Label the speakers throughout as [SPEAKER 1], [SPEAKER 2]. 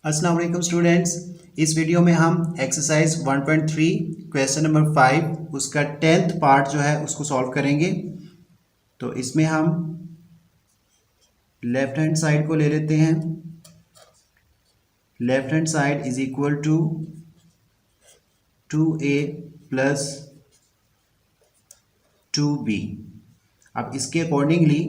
[SPEAKER 1] अस्सलाम वालेकुम स्टूडेंट्स। इस वीडियो में हम एक्सरसाइज 1.3 क्वेश्चन नंबर 5 उसका 10th पार्ट जो है उसको सॉल्व करेंगे। तो इसमें हम लेफ्ट हैंड साइड को ले लेते हैं। Left hand side is equal to 2a plus 2b। अब इसके अकॉर्डिंगली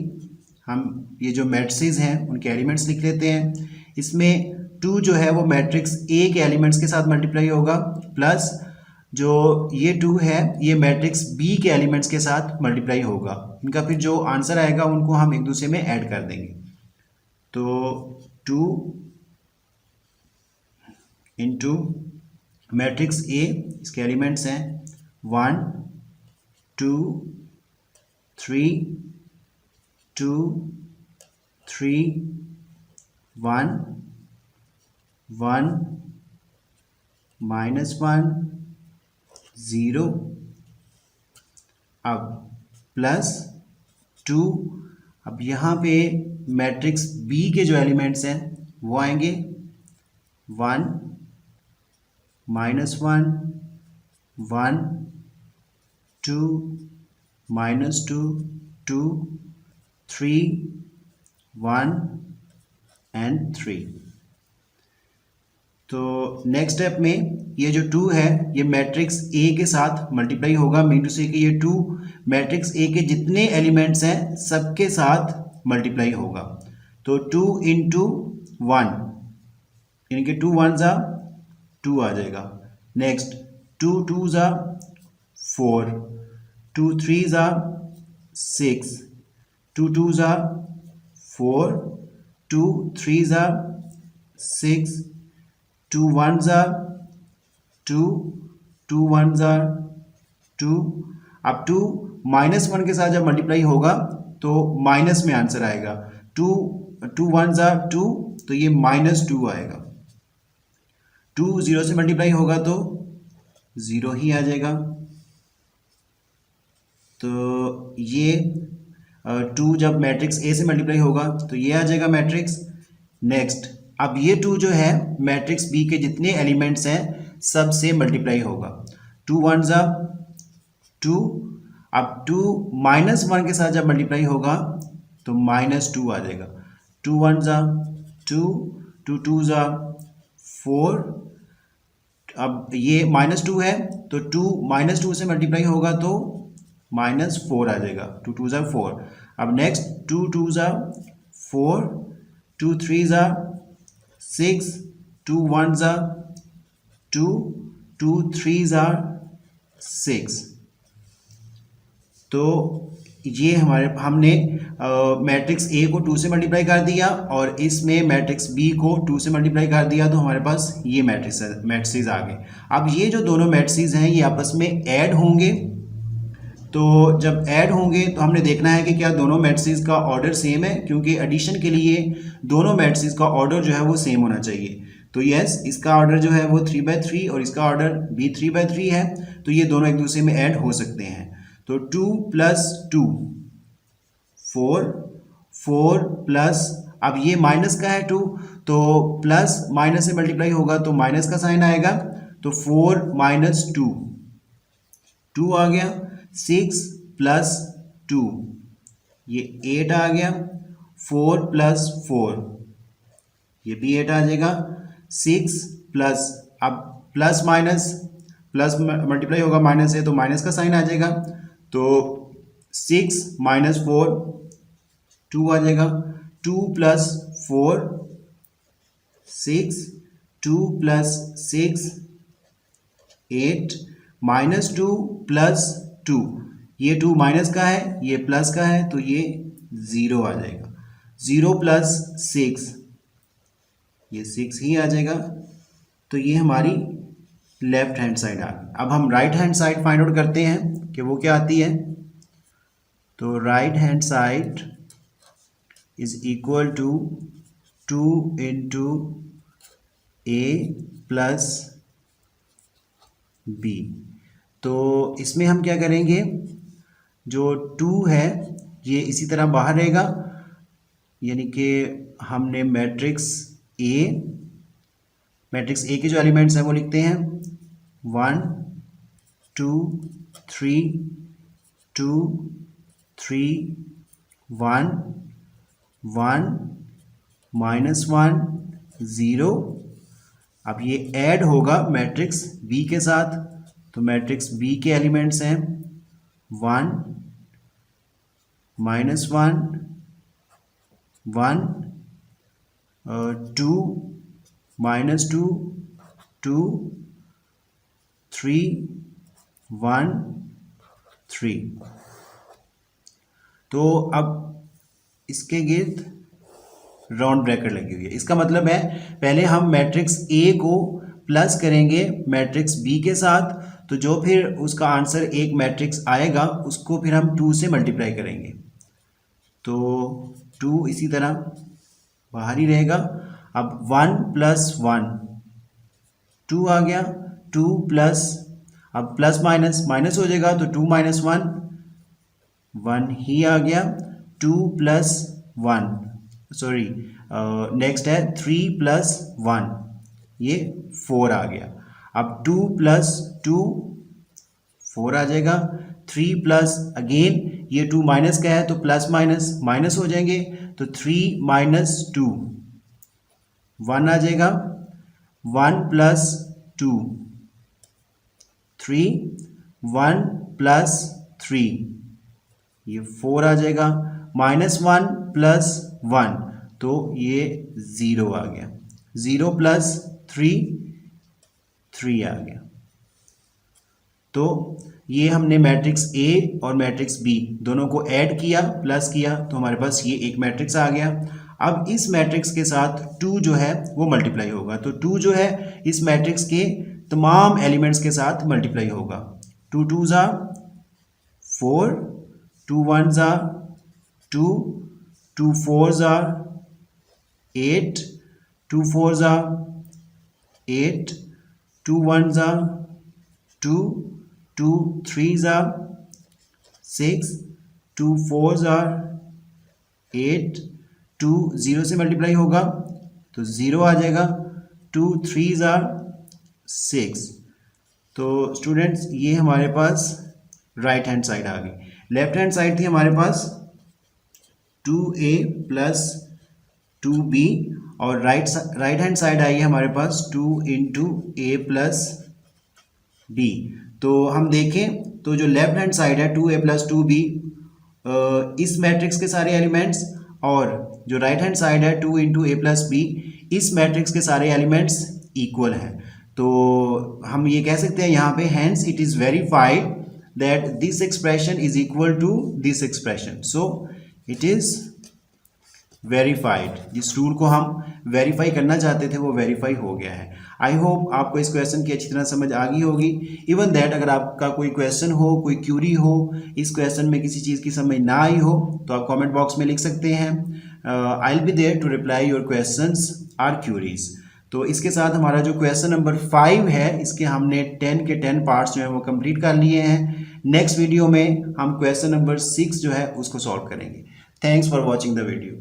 [SPEAKER 1] हम ये जो मैट्रिसेस हैं उनके एलिमेंट्स लिख लेते हैं। इसमें 2 जो है वो मैट्रिक्स ए के एलिमेंट्स के साथ मल्टीप्लाई होगा, प्लस जो ये 2 है ये मैट्रिक्स बी के एलिमेंट्स के साथ मल्टीप्लाई होगा। इनका फिर जो आंसर आएगा उनको हम एक दूसरे में ऐड कर देंगे। तो 2 इंटू मैट्रिक्स ए, इसके एलिमेंट्स हैं 1 2 3 2 3 1 1 -1 0। अब प्लस 2, अब यहाँ पे मैट्रिक्स बी के जो एलिमेंट्स हैं वो आएंगे 1 -1 1 2 -2 2 3 1 एंड 3। तो नेक्स्ट स्टेप में ये जो 2 है ये मैट्रिक्स ए के साथ मल्टीप्लाई होगा, मीन टू से कि ये 2 मैट्रिक्स ए के जितने एलिमेंट्स हैं सबके साथ मल्टीप्लाई होगा। तो 2 इंटू 1 यानी कि 2 1 ज़ा 2 आ जाएगा। नेक्स्ट 2 2 ज़ा 4, 2 3 ज़ा 6, 2 2 ज़ा 4, 2 3 ज़ा 6, 2 1 ज़ा 2, 2 1 ज़ा 2। अब 2 -1 के साथ जब मल्टीप्लाई होगा तो माइनस में आंसर आएगा। 2 2 1 ज़ा 2, तो ये -2 आएगा। 2 0 से मल्टीप्लाई होगा तो 0 ही आ जाएगा। तो ये 2 जब मैट्रिक्स ए से मल्टीप्लाई होगा तो ये आ जाएगा मैट्रिक्स। नेक्स्ट अब ये 2 जो है मैट्रिक्स बी के जितने एलिमेंट्स हैं सब से मल्टीप्लाई होगा। 2 1 ज़ा 2, अब 2 -1 के साथ जब मल्टीप्लाई होगा तो -2 आ जाएगा। 2 1 ज़ा 2, 2 2 ज़ा 4, अब ये -2 है तो 2 -2 से मल्टीप्लाई होगा तो -4 आ जाएगा। 2 2 ज़ा 4। अब नेक्स्ट 2 2 ज़ा 4, 2 3 ज़ा 6, 2 1 ज़ा 2, 2 3 ज़ा 6। तो ये हमने मैट्रिक्स ए को 2 से मल्टीप्लाई कर दिया और इसमें मैट्रिक्स बी को 2 से मल्टीप्लाई कर दिया, तो हमारे पास ये मैट्रिसेस आ गए। अब ये जो दोनों मैट्रिसेस हैं ये आपस में ऐड होंगे। तो जब ऐड होंगे तो हमने देखना है कि क्या दोनों मैट्रिसेस का ऑर्डर सेम है, क्योंकि एडिशन के लिए दोनों मैट्रिसेस का ऑर्डर जो है वो सेम होना चाहिए। तो यस, इसका ऑर्डर जो है वो 3/3 और इसका ऑर्डर भी 3/3 है, तो ये दोनों एक दूसरे में ऐड हो सकते हैं। तो 2 + 2 4, 4 प्लस, अब ये माइनस का है 2 तो प्लस माइनस से मल्टीप्लाई होगा तो माइनस का साइन आएगा। तो 4 - 2 2 आ गया। 6 + 2 ये 8 आ गया। 4 + 4 ये भी 8 आ जाएगा। 6 प्लस, अब प्लस माइनस, प्लस मल्टीप्लाई होगा माइनस से तो माइनस का साइन आ जाएगा। तो 6 - 4 2 आ जाएगा। 2 + 4 6, 2 + 6 8, -2 + 2, ये 2 माइनस का है ये प्लस का है तो ये 0 आ जाएगा। 0 + 6 ये 6 ही आ जाएगा। तो ये हमारी लेफ्ट हैंड साइड आ गई। अब हम right hand side find out करते हैं कि वो क्या आती है। तो right hand side is equal to 2 into a plus b। तो इसमें हम क्या करेंगे, जो 2 है ये इसी तरह बाहर रहेगा, यानी कि हमने मैट्रिक्स ए मैट्रिक्स ए के जो एलिमेंट्स हैं वो लिखते हैं 1 2 3 2 3 1 1 -1 0। अब ये ऐड होगा मैट्रिक्स बी के साथ, तो मैट्रिक्स बी के एलिमेंट्स हैं 1 -1 1 2 -2 2 3 1 3। तो अब इसके गिर्द राउंड ब्रैकेट लगी हुई है। इसका मतलब है पहले हम मैट्रिक्स ए को प्लस करेंगे मैट्रिक्स बी के साथ, तो जो फिर उसका आंसर एक मैट्रिक्स आएगा उसको फिर हम 2 से मल्टीप्लाई करेंगे, तो 2 इसी तरह बाहर ही रहेगा। अब 1 + 1 2 आ गया, 2 प्लस, अब प्लस माइनस माइनस हो जाएगा तो 2 - 1 1 ही आ गया। 2 + 1 सॉरी नेक्स्ट है 3 + 1 ये 4 आ गया। अब 2 + 2 4 आ जाएगा। 3 प्लस अगेन ये 2 माइनस का है तो प्लस माइनस माइनस हो जाएंगे, तो 3 - 2 1 आ जाएगा। 1 + 2 3 1 + 3 ये 4 आ जाएगा। -1 + 1 तो ये 0 आ गया। 0 + 3 3 आ गया। तो ये हमने मैट्रिक्स ए और मैट्रिक्स बी दोनों को ऐड किया, प्लस किया, तो हमारे पास ये एक मैट्रिक्स आ गया। अब इस मैट्रिक्स के साथ 2 जो है वो मल्टीप्लाई होगा, तो 2 जो है इस मैट्रिक्स के तमाम एलिमेंट्स के साथ मल्टीप्लाई होगा। 2 2s are 4, 2 1s are 2, 2 4s are 8, 2 4s are 8, 2 1s are 2, 2 3s are 6, 2 4s are 8, 2 0 से मल्टीप्लाई होगा तो 0 आ जाएगा। 2 3s are 6। तो स्टूडेंट्स ये हमारे पास राइट हैंड साइड आ गई। लेफ्ट हैंड साइड थी हमारे पास 2a + 2b और राइट हैंड साइड आई है हमारे पास 2 × a + b। तो हम देखें तो जो लेफ्ट हैंड साइड है 2a + 2b इस मैट्रिक्स के सारे एलिमेंट्स, और जो राइट हैंड साइड है 2 × a + b इस मैट्रिक्स के सारे एलिमेंट्स इक्वल हैं। तो हम ये कह सकते हैं यहाँ पे hence it is verified that this expression is equal to this expression, so it is verified. जिस रूल को हम वेरीफाई करना चाहते थे वो वेरीफाई हो गया है। आई होप आपको इस क्वेश्चन की अच्छी तरह समझ आ गई होगी। इवन दैट अगर आपका कोई क्वेश्चन हो, कोई क्यूरी हो, इस क्वेश्चन में किसी चीज़ की समझ ना आई हो तो आप कमेंट बॉक्स में लिख सकते हैं। I will be there to reply your questions or queries. तो इसके साथ हमारा जो क्वेश्चन नंबर 5 है इसके हमने 10 के 10 पार्ट्स जो है वो कंप्लीट कर लिए हैं। नेक्स्ट वीडियो में हम क्वेश्चन नंबर 6 जो है उसको सॉल्व करेंगे। Thanks for watching the video.